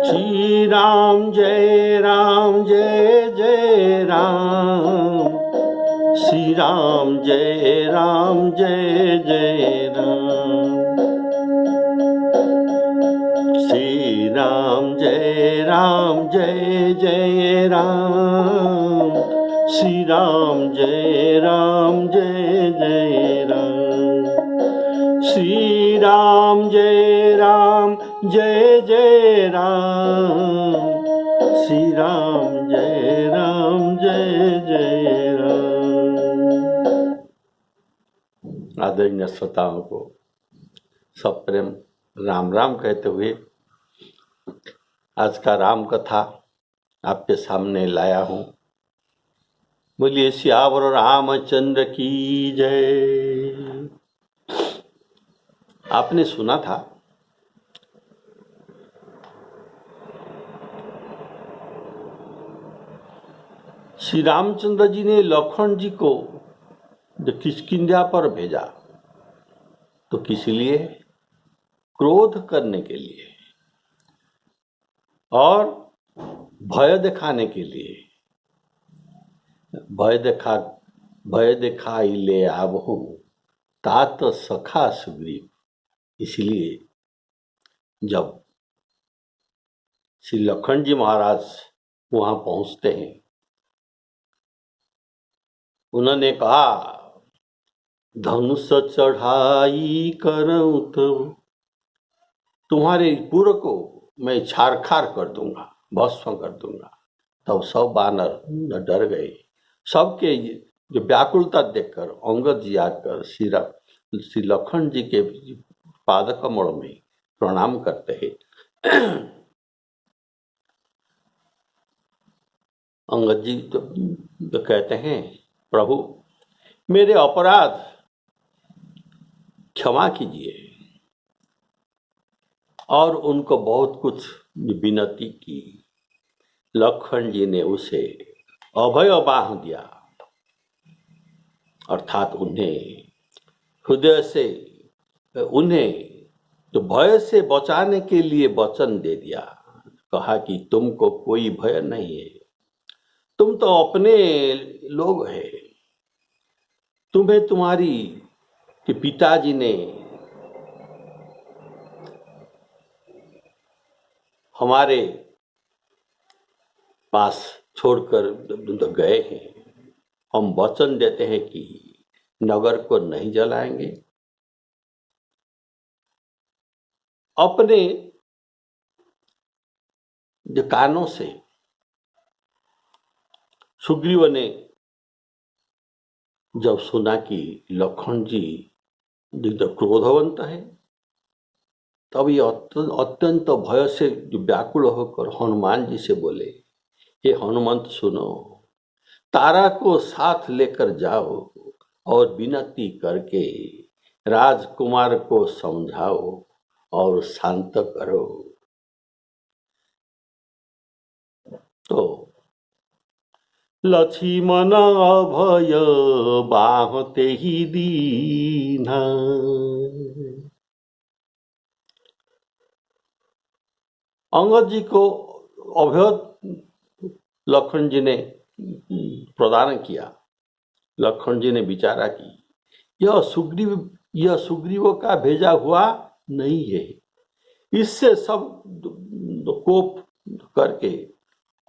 श्री राम जय जय राम, श्री राम जय जय राम, श्री राम जय जय राम, श्री राम जय जय राम, श्री राम जय जय राम, श्री राम जय जय राम। आदरणीय श्रोताओं को सब प्रेम राम राम कहते हुए आज का राम कथा आपके सामने लाया हूँ। बोलिए सियावर रामचंद्र की जय। आपने सुना था श्री रामचंद्र जी ने लखन जी को जब किष्किंधा पर भेजा तो किस लिए? क्रोध करने के लिए और भय दिखाने के लिए। भय दिखाई ले आवहु तात सखा सुग्रीव। इसलिए जब श्री लखन जी महाराज वहां पहुंचते हैं, उन्होंने कहा धनुष चढ़ाई करऊं तो तुम्हारे पुर को मैं छारखार कर दूंगा, भस्म कर दूंगा। तब सब बानर डर गए। सबके जो व्याकुलता देखकर अंगद जी आकर श्री लखन जी के पाद कमल में प्रणाम करते हैं। अंगद जी तो कहते हैं प्रभु मेरे अपराध क्षमा कीजिए, और उनको बहुत कुछ विनती की। लखन जी ने उसे अभय बाह दिया, अर्थात उन्हें हृदय से उन्हें तो भय से बचाने के लिए वचन दे दिया। कहा कि तुमको कोई भय नहीं है, तुम तो अपने लोग हैं। तुम्हें तुम्हारी कि पिताजी ने हमारे पास छोड़कर गए हैं। हम वचन देते हैं कि नगर को नहीं जलाएंगे। अपने जो कानों से सुग्रीव ने जब सुना कि लखन जी क्रोधवंत है, तब ये अत्यंत भय से व्याकुल होकर हनुमान जी से बोले, हे हनुमंत सुनो, तारा को साथ लेकर जाओ और विनती करके राजकुमार को समझाओ और शांत करो। तो लक्ष्मण अभय बाहते ही दीना। अंगद जी को अभय लखन जी ने प्रदान किया। लखन जी ने विचारा कि यह सुग्रीव का भेजा हुआ नहीं है। इससे सब कोप करके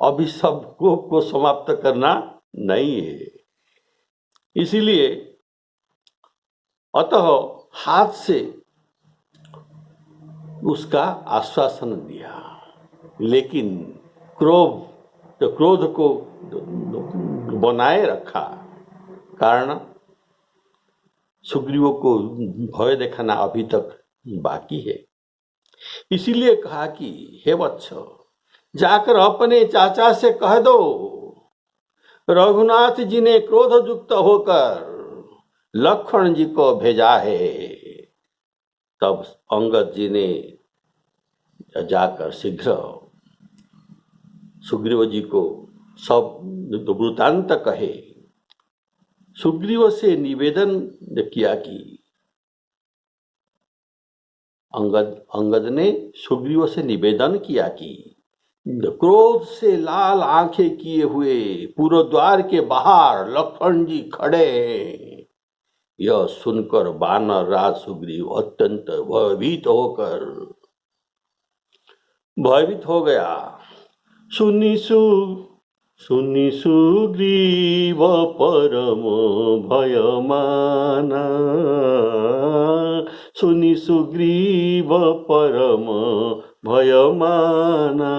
अभी सब कोप को समाप्त करना नहीं है। इसीलिए अतः हाथ से उसका आश्वासन दिया, लेकिन क्रोध को बनाए रखा। कारण सुग्रीव को भय दिखाना अभी तक बाकी है। इसीलिए कहा कि हे वत्स, जाकर अपने चाचा से कह दो रघुनाथ जी ने क्रोध युक्त होकर लक्ष्मण जी को भेजा है। तब अंगद जी ने जाकर शीघ्र सुग्रीव जी को सब वृतांत कहे। सुग्रीव से निवेदन किया कि अंगद ने सुग्रीव से निवेदन किया कि क्रोध से लाल आंखें किए हुए पूर्व द्वार के बाहर लक्ष्मण जी खड़े हैं। यह सुनकर वानर राज सुग्रीव अत्यंत भयभीत हो गया। सुनी सुग्रीव परम भयमाना, सुनी सुग्रीव परम भयमाना।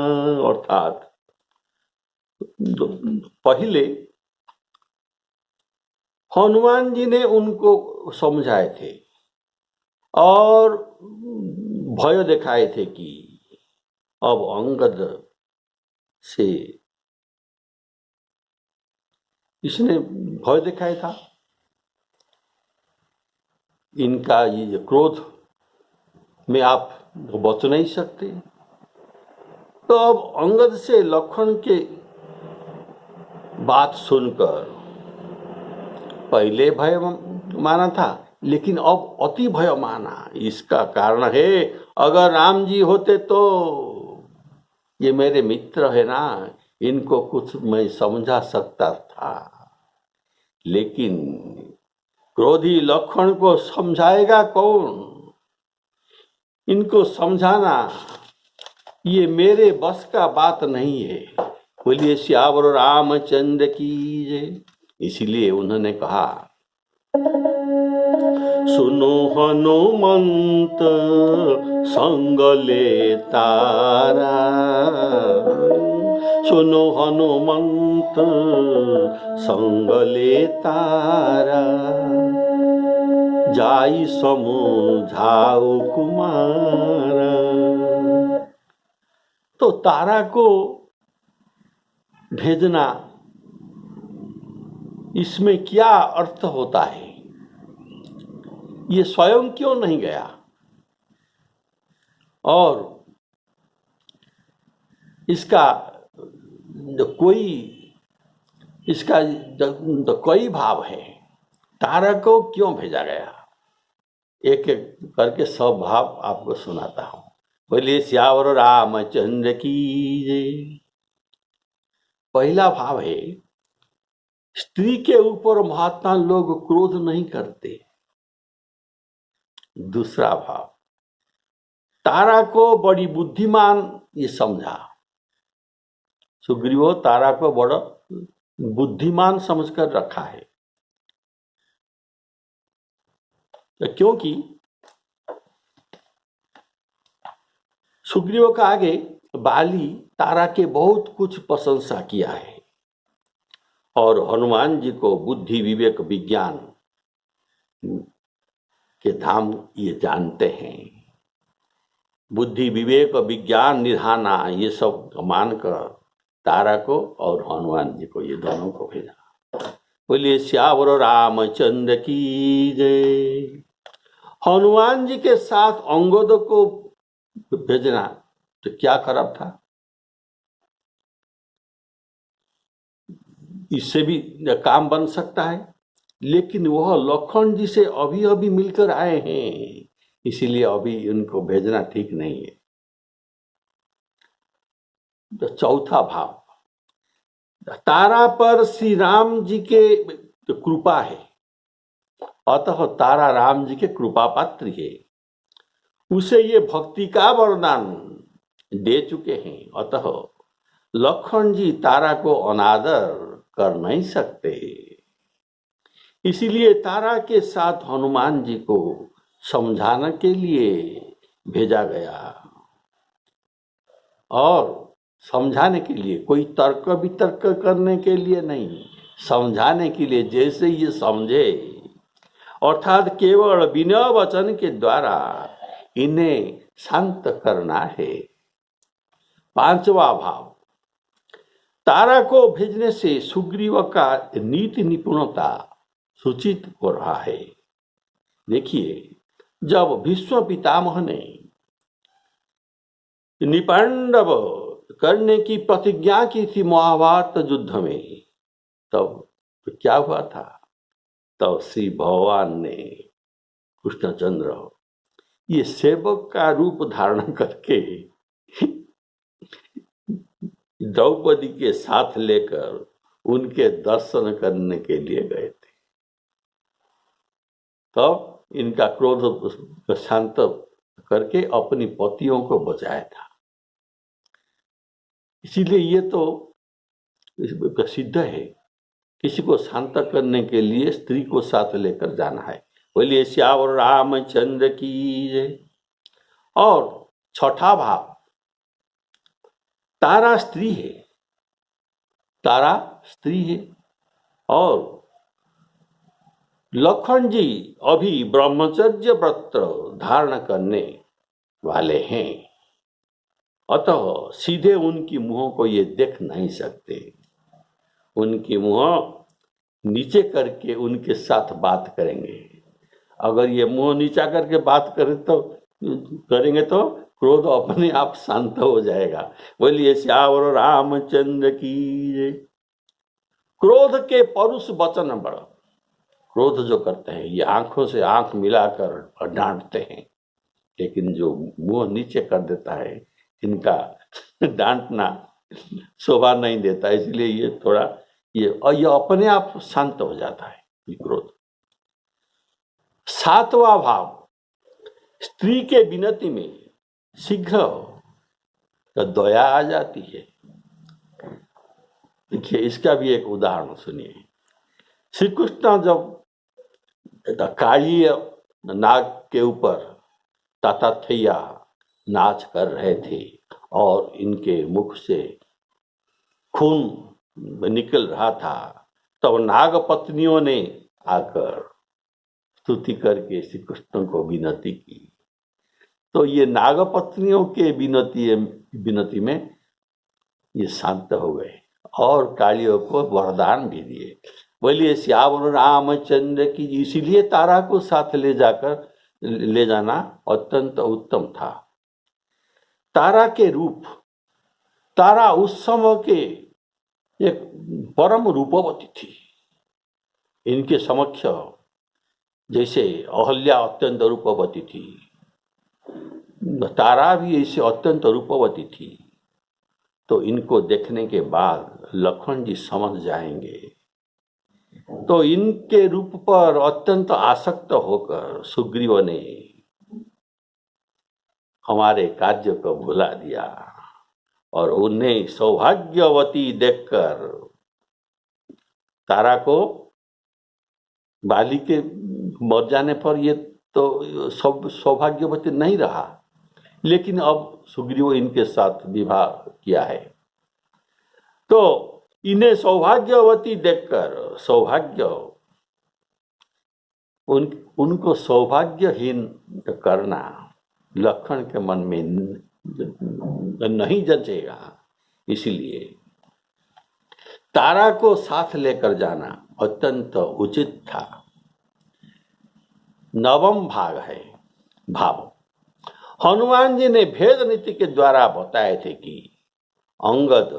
अर्थात पहले हनुमान जी ने उनको समझाए थे और भय दिखाए थे कि अब अंगद से इसने भय दिखाया था, इनका ये क्रोध में आप बच नहीं सकते। तो अब अंगद से लक्ष्मण के बात सुनकर पहले भय माना था, लेकिन अब अति भय माना। इसका कारण है, अगर राम जी होते तो ये मेरे मित्र है ना, इनको कुछ मैं समझा सकता था, लेकिन क्रोधी लक्ष्मण को समझाएगा कौन? इनको समझाना ये मेरे बस का बात नहीं है। बोलिए सियावर रामचंद्र की जय। इसीलिए उन्होंने कहा, सुनो हनुमंत संग ले तारा, सुनो हनुमंत संग ले तारा, जाई समझाओ कुमारा। तो तारा को भेजना, इसमें क्या अर्थ होता है? ये स्वयं क्यों नहीं गया? और इसका कोई भाव है, तारा को क्यों भेजा गया? एक एक करके सब भाव आपको सुनाता हूं। बोलिए सियावर रामचंद्र की जय। पहला भाव है, स्त्री के ऊपर महात्मा लोग क्रोध नहीं करते। दूसरा भाव, तारा को बड़ी बुद्धिमान ये समझा। सुग्रीव तारा को बड़ा बुद्धिमान समझकर रखा है, क्योंकि सुग्रीव का आगे बाली तारा के बहुत कुछ प्रशंसा किया है, और हनुमान जी को बुद्धि विवेक विज्ञान के धाम ये जानते हैं। बुद्धि विवेक विज्ञान निधाना ये सब मानकर तारा को और हनुमान जी को, ये दोनों को भेजा। बोलिए सियावर रामचंद्र की जय। हनुमान जी के साथ अंगद को भेजना तो क्या खराब था? इससे भी काम बन सकता है, लेकिन वह लक्ष्मण जी से अभी अभी मिलकर आए हैं, इसीलिए अभी उनको भेजना ठीक नहीं है। तो चौथा भाव, तारा पर श्री राम जी के कृपा है, अतः तारा राम जी के कृपा पात्र है। उसे ये भक्ति का वरदान दे चुके हैं, अतः लक्ष्मण जी तारा को अनादर कर नहीं सकते। इसीलिए तारा के साथ हनुमान जी को समझाने के लिए भेजा गया, और समझाने के लिए, कोई तर्क वितर्क करने के लिए नहीं, समझाने के लिए। जैसे ये समझे, अर्थात केवल बिना वचन के द्वारा इन्हें शांत करना है। पांचवा भाव, तारा को भेजने से सुग्रीव का नीति निपुणता सूचित हो रहा है। देखिए, जब भीष्म पितामह ने निपांडव करने की प्रतिज्ञा की थी महाभारत युद्ध में, तब तो क्या हुआ था? तब श्री भगवान ने, कृष्णचंद्र ये सेवक का रूप धारण करके द्रौपदी के साथ लेकर उनके दर्शन करने के लिए गए थे। तब इनका क्रोध शांत करके अपनी पतियों को बचाया था। इसीलिए ये तो प्रसिद्ध है, किसी को शांत करने के लिए स्त्री को साथ लेकर जाना है। बोलिए श्यावर रामचंद्र की जय। और छठा भाव, तारा स्त्री है, तारा स्त्री है और लखन जी अभी ब्रह्मचर्य व्रत धारण करने वाले हैं, अतः सीधे उनकी मुंह को ये देख नहीं सकते। उनकी मुंह नीचे करके उनके साथ बात करेंगे। अगर ये मुंह नीचा करके बात करेंगे तो क्रोध अपने आप शांत हो जाएगा। बोलिए श्यावर रामचंद्र की जय। क्रोध के परुष वचन बड़, क्रोध जो करते हैं ये आंखों से आंख मिलाकर डांटते हैं, लेकिन जो मुंह नीचे कर देता है इनका डांटना शोभा नहीं देता, इसलिए ये थोड़ा ये अपने आप शांत हो जाता है ये क्रोध। सातवां भाव, स्त्री के विनती में शीघ्र दया आ जाती है। देखिए इसका भी एक उदाहरण सुनिए। श्री कृष्ण जब काली नाग के ऊपर ताताथैया नाच कर रहे थे और इनके मुख से खून निकल रहा था, तब नाग पत्नियों ने आकर स्तुति करके श्री कृष्ण को विनती की। तो ये नाग पत्नियों के विनती में ये शांत हो गए और कालियों को वरदान भी दिए। बोलिए श्यावर रामचंद्र की। इसीलिए तारा को साथ ले जाना अत्यंत उत्तम था। तारा के रूप, तारा उस समय के एक परम रूपवती थी। इनके समक्ष जैसे अहल्या अत्यंत रूपवती थी, तारा भी ऐसे अत्यंत रूपवती थी। तो इनको देखने के बाद लखन जी समझ जाएंगे। तो इनके रूप पर अत्यंत आसक्त होकर सुग्रीव ने हमारे कार्य को भुला दिया और उन्हें सौभाग्यवती देखकर तारा को बाली के मर जाने पर ये तो सब सौभाग्यवती नहीं रहा, लेकिन अब सुग्रीव इनके साथ विवाह किया है। तो इन्हें सौभाग्यवती देखकर उनको सौभाग्यहीन करना लखन के मन में नहीं जचेगा। इसलिए तारा को साथ लेकर जाना अत्यंत उचित था। नवम भाव, हनुमान जी ने भेद नीति के द्वारा बताए थे कि अंगद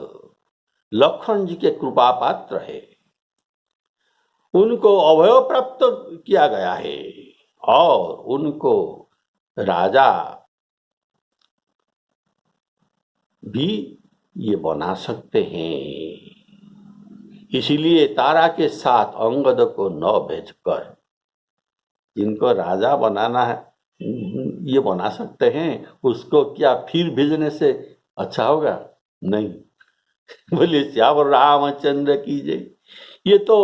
लखन जी के कृपा पात्र है, उनको अभय प्राप्त किया गया है और उनको राजा भी ये बना सकते हैं। इसीलिए तारा के साथ अंगद को न भेजकर, जिनको राजा बनाना है ये बना सकते हैं, उसको क्या फिर भेजने से अच्छा होगा? नहीं। बोले श्यावर रामचंद्र की जय। ये तो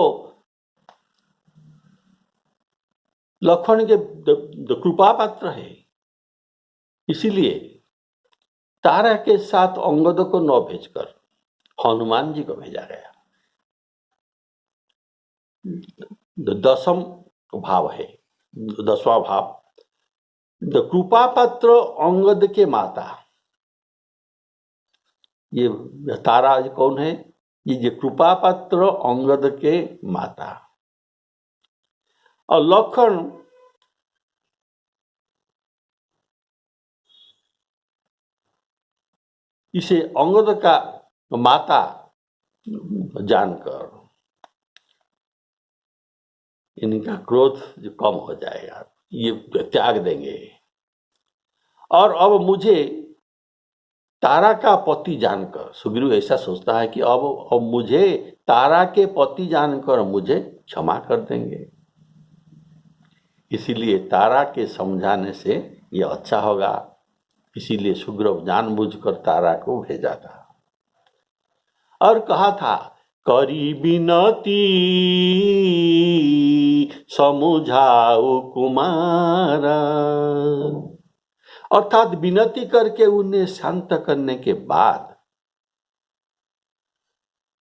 लखन के कृपा पात्र है, इसीलिए तारा के साथ अंगद को न भेजकर हनुमान जी को भेजा गया। दसम भाव है, 10वां भाव, कृपा पात्र अंगद के माता। ये तारा कौन है? ये कृपा पात्र अंगद के माता। और लखन इसे अंगद का माता जानकर इनका क्रोध जो कम हो जाएगा, ये त्याग देंगे। और अब मुझे तारा का पति जानकर, सुग्रीव ऐसा सोचता है कि अब मुझे तारा के पति जानकर मुझे क्षमा कर देंगे, इसीलिए तारा के समझाने से ये अच्छा होगा। इसीलिए सुग्रीव जानबूझकर तारा को भेजा था और कहा था, करी बिनती समुझाओ कुमारा, अर्थात विनती करके उन्हें शांत करने के बाद,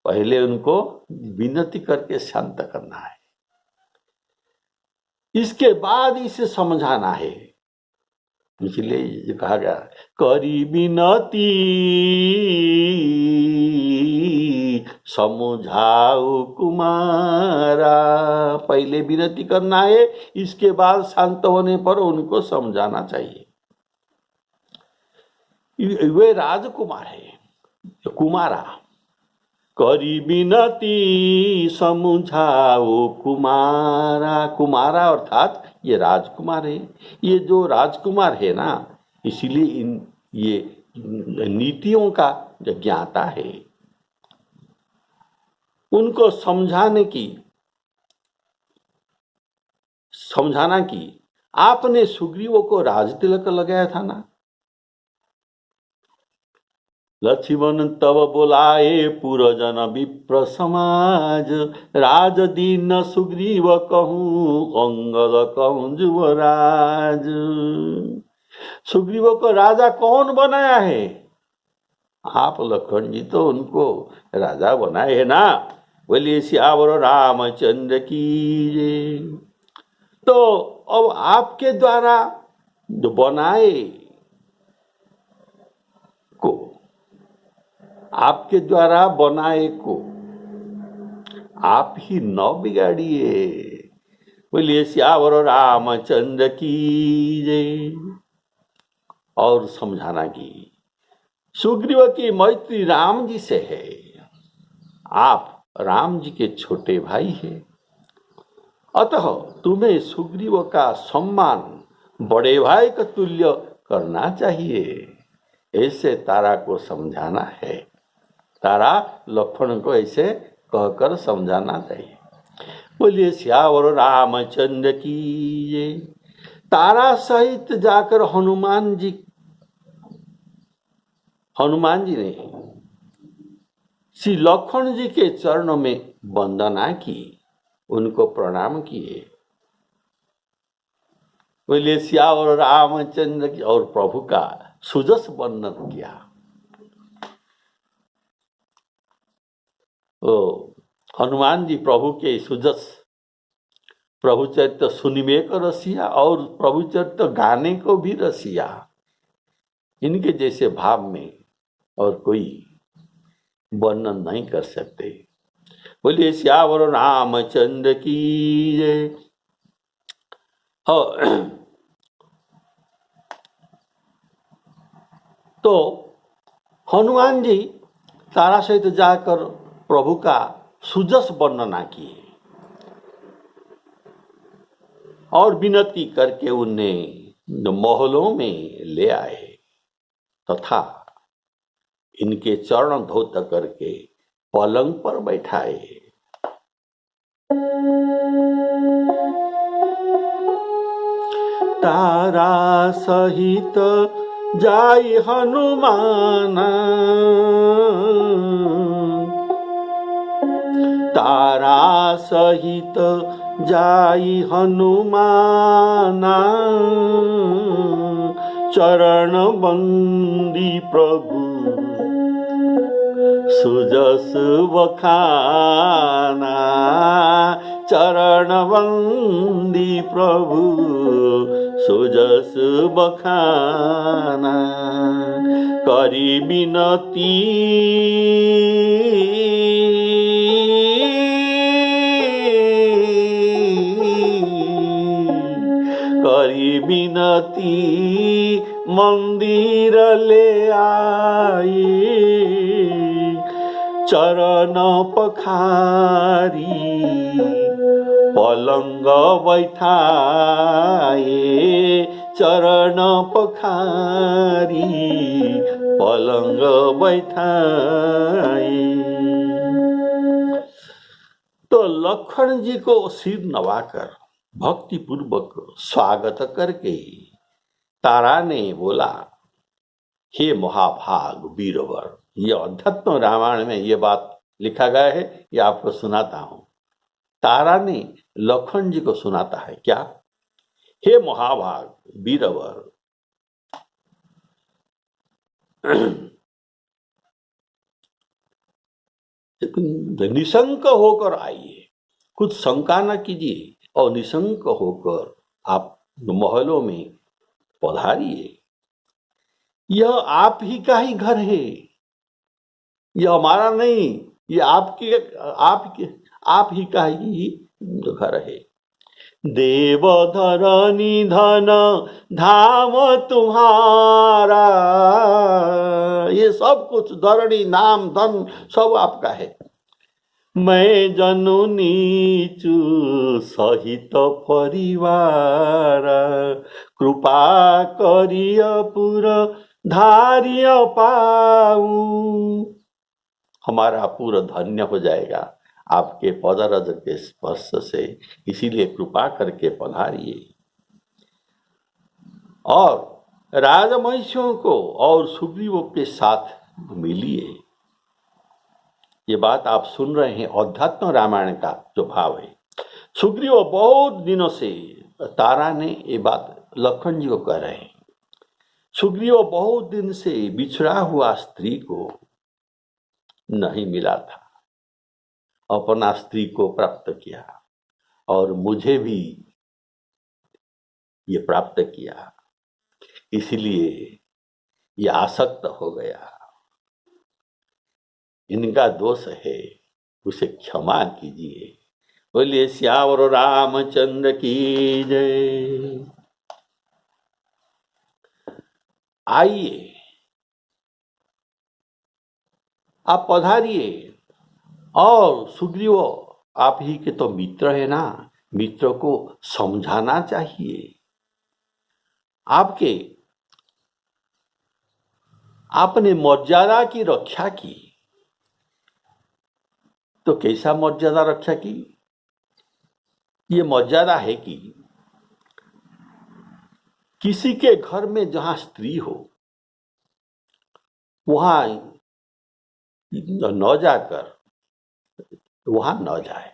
पहले उनको विनती करके शांत करना है, इसके बाद इसे समझाना है। इसलिए कहा गया, करी बिनती समझाओ कुमारा, पहले विनती करना है, इसके बाद शांत होने पर उनको समझाना चाहिए। वे राजकुमार है, कुमारा, करी बिनती समझाओ कुमारा, कुमारा अर्थात ये राजकुमार है। ये जो राजकुमार है ना, इसीलिए ये नीतियों का ज्ञाता है। उनको समझाना कि आपने सुग्रीव को राजतिलक लगाया था ना, लक्ष्मण तब बोलाए पुरजन विप्र समाज, राज दीन सुग्रीव कहूँ अंगद कहूँ युवराज। सुग्रीव को राजा कौन बनाया है? आप लखन जी तो उनको राजा बनाए है ना। बोलिए सियावर रामचंद्र की जय। तो अब आपके द्वारा जो बनाए को, आपके द्वारा बनाए को आप ही न बिगाड़िए। बोलिए सियावर रामचंद्र की जय। और समझाना कि सुग्रीव की मैत्री राम जी से है, आप राम जी के छोटे भाई हैं, अतः तुम्हें सुग्रीव का सम्मान बड़े भाई का तुल्य करना चाहिए। ऐसे तारा को समझाना है। तारा लक्ष्मण को ऐसे कहकर समझाना चाहिए। बोलिए सियावर रामचंद्र की जय। तारा सहित जाकर हनुमान जी ने श्री लक्ष्मण जी के चरणों में वंदना की, उनको प्रणाम किए। बोलिए सियावर रामचंद्र की, और प्रभु का सुजस वर्णन किया। हनुमान जी प्रभु के सुजस, प्रभु चरित्र सुनिवे को रसिया और प्रभु चरित्र गाने को भी रसिया। इनके जैसे भाव में और कोई वर्णन नहीं कर सकते। बोलिए सियावर रामचंद्र की जय। तो हनुमान जी तारा सहित जाकर प्रभु का सुजस वर्णना किए और विनती करके उन्हें महलों में ले आए तथा इनके चरण धौत करके पलंग पर बैठाए। तारा सहित जाई हनुमाना, तारा सहित जाई हनुमाना, चरण बंदी प्रभु सुजस बखाना, चरण बंदी प्रभु सुजस बखाना, करी बिनती करी बिनती मंदिर ले आई, चरण पखारी पलंग बैठाए, चरण पखारी पलंग बैठाई। तो लखन जी को सिर नवाकर भक्ति पूर्वक स्वागत करके तारा ने बोला, हे महाभाग वीरवर। ये अध्यात्म रामायण में ये बात लिखा गया है, ये आपको सुनाता हूं। तारा ने लखन जी को सुनाता है क्या, हे महाभाग वीरवर, निशंक होकर आइए, कुछ शंका न कीजिए और निशंक होकर आप महलों में पधारिए। यह आप ही का ही घर है, यह हमारा नहीं, ये आप ही का ही घर है। देव धरनी धन धाम तुम्हारा, ये सब कुछ धरणी नाम धन सब आपका है। मैं जनु नीचु सहित परिवार, कृपा करिय पुर धार्य पाऊं। हमारा पूरा धन्य हो जाएगा आपके पदरज के स्पर्श से, इसीलिए कृपा करके पधारिए। और राजमहिषियों को और सुग्रीवों के साथ मिलिए। ये बात आप सुन रहे हैं अध्यात्म रामायण का जो भाव है। सुग्रीव बहुत दिनों से, तारा ने ये बात लखन जी को कह रहे हैं, सुग्रीव बहुत दिन से बिछड़ा हुआ स्त्री को नहीं मिला था, अपना स्त्री को प्राप्त किया और मुझे भी ये प्राप्त किया, इसलिए ये आसक्त हो गया। इनका दोष है, उसे क्षमा कीजिए। बोलिए श्यावर रामचंद्र की जय। आइए, आप पधारिए। और सुग्रीव आप ही के तो मित्र है ना, मित्र को समझाना चाहिए। आपने मर्यादा की रक्षा की, तो कैसा मर्यादा रक्षा की? ये मर्यादा है कि किसी के घर में जहां स्त्री हो वहां न जाकर वहां न जाए,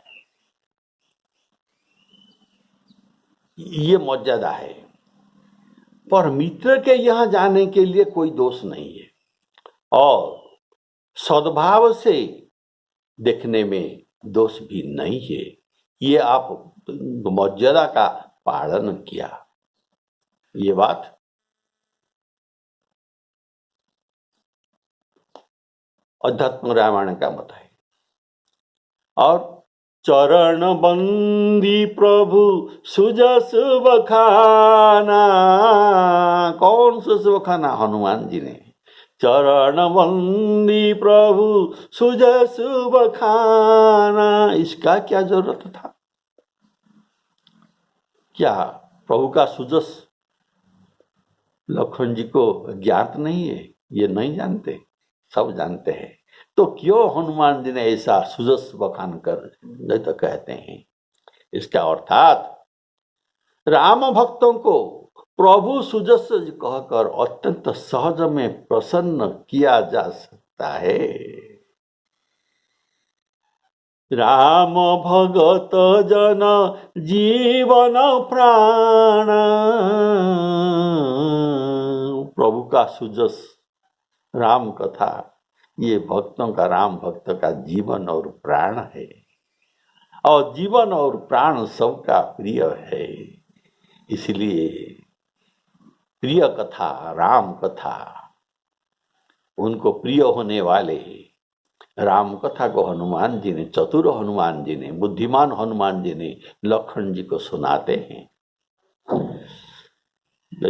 ये मर्यादा है। पर मित्र के यहां जाने के लिए कोई दोष नहीं है, और सद्भाव से देखने में दोष भी नहीं है। ये आप मर्यादा का पालन किया, ये बात अध्यात्म रामायण का मत है। और चरण बंदी प्रभु सुजस बखाना, कौन सा बखाना? हनुमान जी ने। चरण बंदी प्रभु सुजस बखाना, इसका क्या जरूरत था? क्या प्रभु का सुजस लखन जी को ज्ञात नहीं है? ये नहीं जानते, सब जानते हैं। तो क्यों हनुमान जी ने ऐसा सुजस बखान कर नहीं तो कहते हैं? इसका अर्थात राम भक्तों को प्रभु सुजस कहकर अत्यंत सहज में प्रसन्न किया जा सकता है। राम भगत जन जीवन प्राण, प्रभु का सुजस राम कथा, ये भक्तों का, राम भक्त का जीवन और प्राण है, और जीवन और प्राण सबका प्रिय है। इसलिए प्रिय कथा, राम कथा, उनको प्रिय होने वाले राम कथा को हनुमान जी ने, चतुर हनुमान जी ने, बुद्धिमान हनुमान जी ने लखन जी को सुनाते हैं,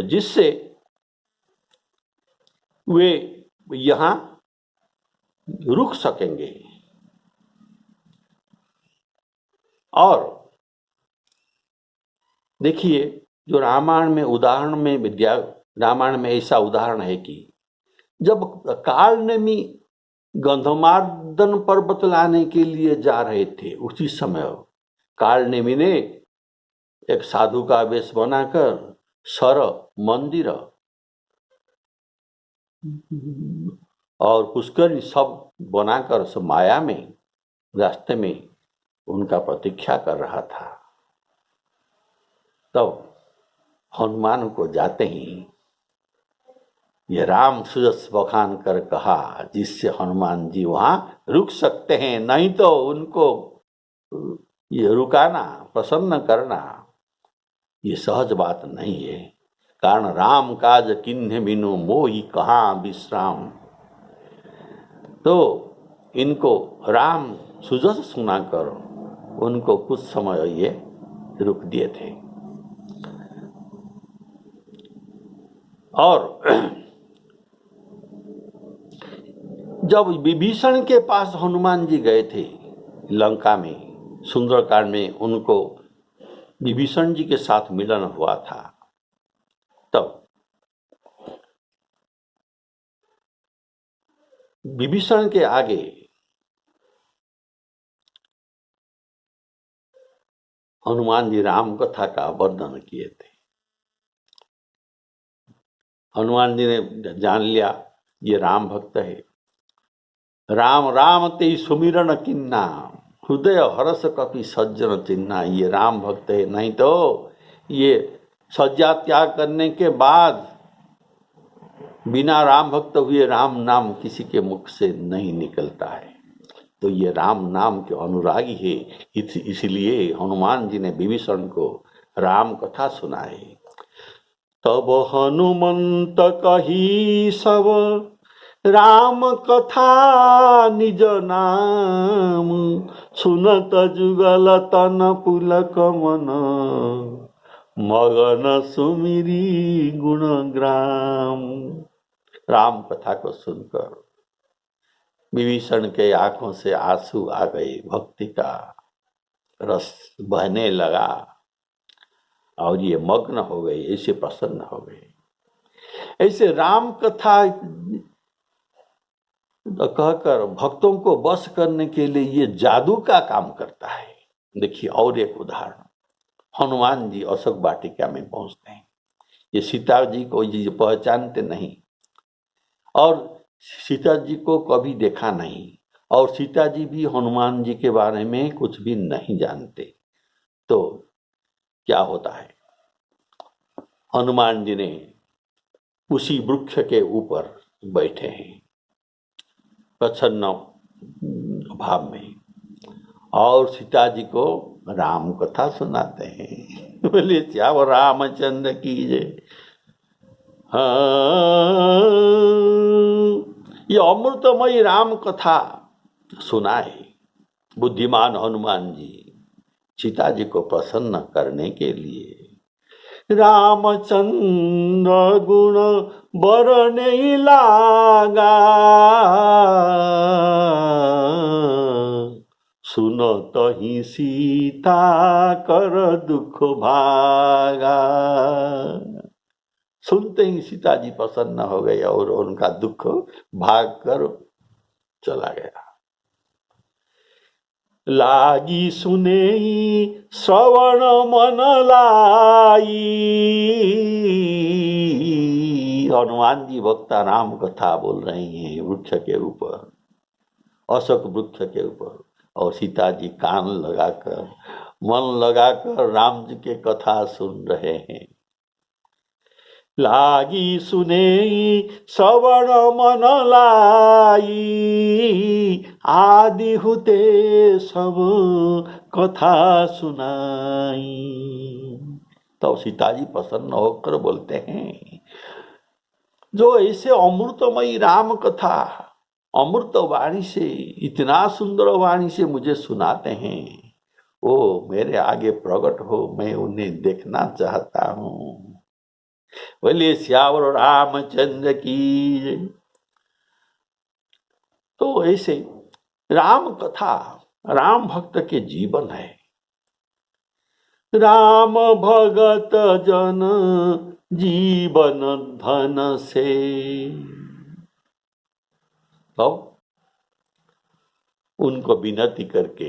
जिससे वे यहां रुक सकेंगे। और देखिए, जो रामायण में उदाहरण में रामायण में ऐसा उदाहरण है कि जब कालनेमी गंधमार्दन पर्वत लाने के लिए जा रहे थे, उसी समय कालनेमी ने एक साधु का वेश बनाकर सर, मंदिर और पुष्कर सब बनाकर माया में रास्ते में उनका प्रतीक्षा कर रहा था। तब हनुमान को जाते ही ये राम सुजस बखान कर कहा, जिससे हनुमान जी वहां रुक सकते हैं, नहीं तो उनको ये रुकाना, प्रसन्न करना ये सहज बात नहीं है। कारण राम काज किन्ह बिनु मोहि कहाँ विश्राम। तो इनको राम सुजस सुनाकर उनको कुछ समय ये रुक दिए थे। और जब विभीषण के पास हनुमान जी गए थे लंका में, सुंदरकांड में उनको विभीषण जी के साथ मिलन हुआ था, तब विभीषण के आगे हनुमान जी राम कथा का वर्णन किए थे। हनुमान जी ने जान लिया ये राम भक्त है। राम राम ते सुमिरन किन्ना, हृदय हरस कपि सज्जन चिन्ना। ये राम भक्त है, नहीं तो ये सज्जा त्याग करने के बाद बिना राम भक्त हुए राम नाम किसी के मुख से नहीं निकलता है। तो ये राम नाम के अनुरागी है, इसलिए हनुमान जी ने विभीषण को राम कथा सुनाई। तब हनुमंत कही सब राम कथा निज नाम, सुनत जुगल तन पुलक मन, मगन सुमिरी गुणग्राम। राम कथा को सुनकर विभीषण के आंखों से आंसू आ गए, भक्ति का रस बहने लगा और ये मग्न हो गए, ऐसे प्रसन्न हो गए। ऐसे राम कथा कहकर भक्तों को बस करने के लिए ये जादू का काम करता है। देखिए और एक उदाहरण, हनुमान जी अशोक वाटिका में पहुंचते हैं। ये सीता जी को ये पहचानते नहीं और सीता जी को कभी देखा नहीं, और सीता जी भी हनुमान जी के बारे में कुछ भी नहीं जानते। तो क्या होता है, हनुमान जी ने उसी वृक्ष के ऊपर बैठे हैं प्रसन्न भाव में, और सीता जी को राम कथा सुनाते हैं। बोले श्याम रामचंद्र की जय। हाँ, ये अमृतमयी राम कथा सुनाए बुद्धिमान हनुमान जी सीता जी को प्रसन्न करने के लिए। रामचंद्र गुण बर नहीं लागा, सुनत ही सीता कर दुख भागा। सुनते ही सीता जी प्रसन्न हो गए और उनका दुख भाग कर चला गया। लागी सुने श्रवण मन लाई, हनुमान जी भक्ता राम कथा बोल रही हैं वृक्ष के ऊपर, अशोक वृक्ष के ऊपर, और सीता जी कान लगाकर मन लगाकर राम जी के कथा सुन रहे हैं। लागी सुने श्रवण मन लाई, आदि हुते सब कथा सुनाई। तो सीता जी प्रसन्न होकर बोलते हैं, जो ऐसे अमृतमयी राम कथा अमृत वाणी से, इतना सुंदर वाणी से मुझे सुनाते हैं, वो मेरे आगे प्रकट हो, मैं उन्हें देखना चाहता हूँ। बोले श्यावर रामचंद्र की। तो ऐसे राम कथा राम भक्त के जीवन है। राम भगत जन जीवन धन से। अब उनको विनती करके,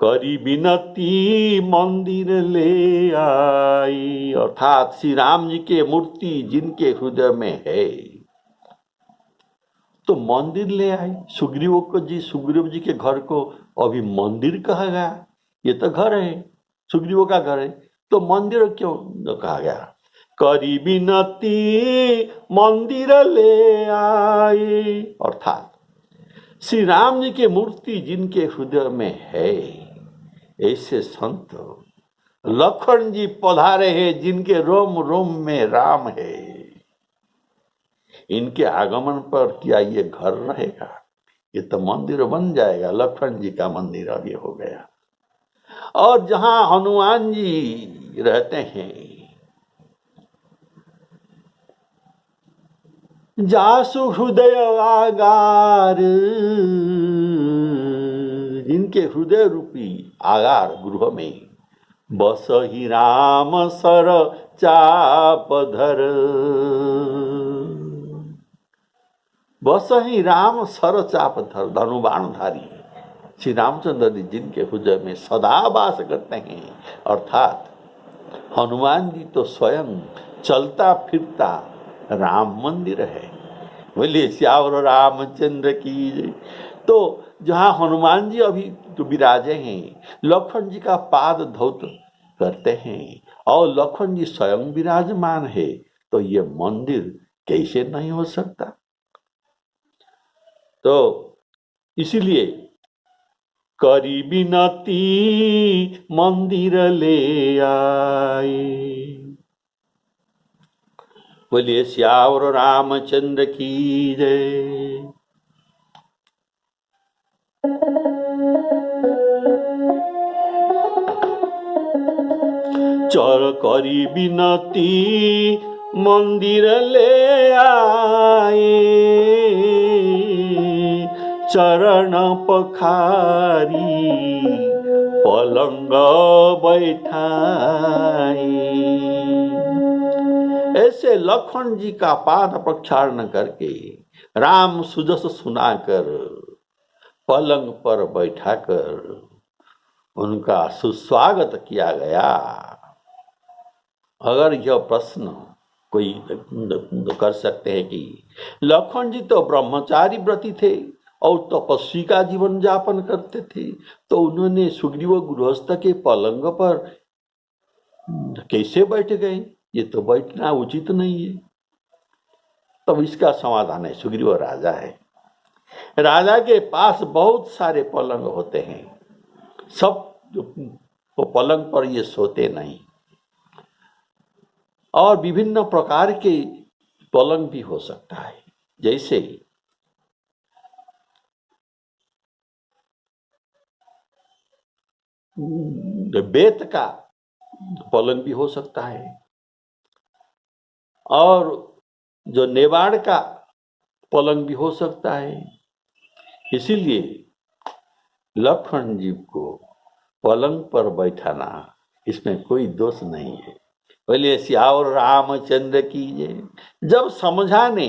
करी विनती मंदिर ले आई, अर्थात श्री राम जी के मूर्ति जिनके हृदय में है तो मंदिर ले आई। सुग्रीव जी के घर को अभी मंदिर कहा गया, ये तो घर है, सुग्रीव का घर है, तो मंदिर क्यों कहा गया? करी विनती मंदिर ले आई, अर्थात श्री राम जी की मूर्ति जिनके हृदय में है, ऐसे संत लखन जी पधारे हैं जिनके रोम रोम में राम है। इनके आगमन पर क्या ये घर रहेगा? ये तो मंदिर बन जाएगा। लखन जी का मंदिर अब ये हो गया। और जहां हनुमान जी रहते हैं, जासु हृदय आगार, जिनके हृदय रूपी आगार गृह में बस ही राम सर चाप धर, बस ही राम सर चाप धर, धनुबाण धारी श्री रामचंद्र जी जिनके हृदय में सदा वास करते हैं, अर्थात हनुमान जी तो स्वयं चलता फिरता राम मंदिर है। बोलिए श्यावर रामचंद्र की जय। तो जहाँ हनुमान जी अभी तो विराजे हैं, लखन जी का पाद धौत करते हैं और लखन जी स्वयं विराजमान है, तो ये मंदिर कैसे नहीं हो सकता? तो इसीलिए करी विनती मंदिर ले आए। बोलिए श्यावर रामचंद्र की जय। चर करी विनती मंदिर ले आए, चरण पखारी पलंग बैठाए। ऐसे लखन जी का पाद प्रक्षालन करके, राम सुजस सुनाकर, पलंग पर बैठाकर उनका सुस्वागत किया गया। अगर यह प्रश्न कोई कर सकते हैं कि लखन जी तो ब्रह्मचारी व्रती थे और तपस्वी का जीवन यापन करते थे, तो उन्होंने सुग्रीव गृहस्थ के पलंग पर कैसे बैठ गए? ये तो बैठना उचित नहीं है। तब इसका समाधान है, सुग्रीव राजा है, राजा के पास बहुत सारे पलंग होते हैं, सब वो पलंग पर ये सोते नहीं, और विभिन्न प्रकार के पलंग भी हो सकता है। जैसे बेत का पलंग भी हो सकता है, और जो नेवाड़ का पलंग भी हो सकता है। इसीलिए लखन जी को पलंग पर बैठाना, इसमें कोई दोष नहीं है। बोलिए श्यावर रामचंद्र की जय। जब समझाने,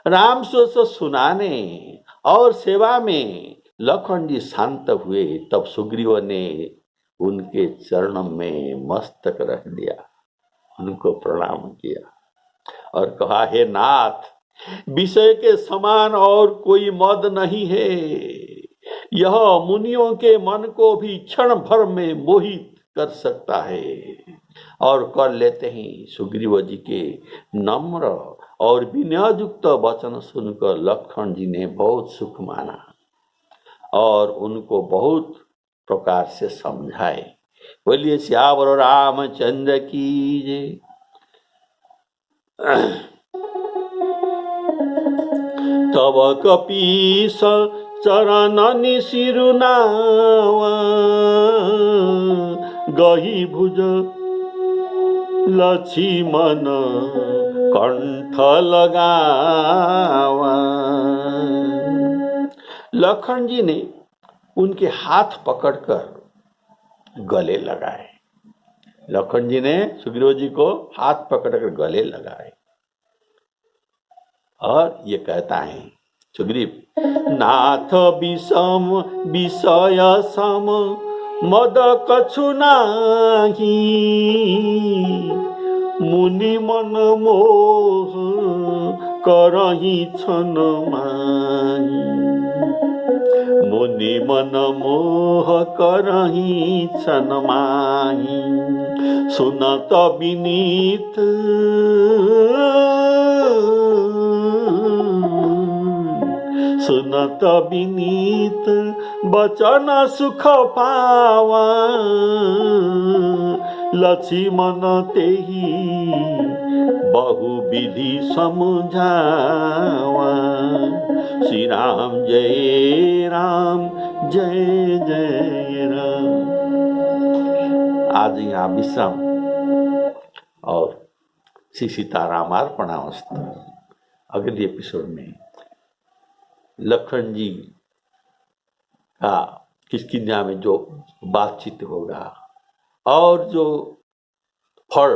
राम सो सुनाने और सेवा में लखन जी शांत हुए, तब सुग्रीव ने उनके चरण में मस्तक रख दिया, उनको प्रणाम किया और कहा, हे नाथ, विषय के समान और कोई मद नहीं है। यह मुनियों के मन को भी क्षण भर में मोहित कर सकता है। और कर लेते हैं। सुग्रीव जी के नम्र और विनययुक्त वचन सुनकर लखन जी ने बहुत सुख माना और उनको बहुत प्रकार से समझाए। बोलिए श्यावर रामचंद्र की जय। तब कपीस चरण सिरुनावा, गही भुज लक्ष्मण कंठ लगावा। लखन जी ने उनके हाथ पकड़कर गले लगाए लखन जी ने सुग्रीव जी को हाथ पकड़कर गले लगाए और ये कहता है सुग्रीव, नाथ विषम विषय सम मद कछु नाही, मुनि मन मोह करही छन माही, मुनि मन मोह करही छन माही, सुनत विनीत सुनत विनीत बचन सुख पावा, लक्ष्मण तेहि बहु विधि समझावा, श्री राम जय राम जय जय राम। आज यहाँ विश्राम और श्री सीतारामार्पणामस्तु। अगले एपिसोड में लखन जी का किष्किंधा में जो बातचीत होगा और जो फल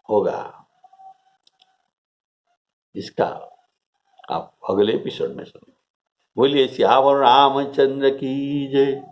होगा, इसका आप अगले एपिसोड में सुनिए। बोलिए सियावर रामचंद्र की जय।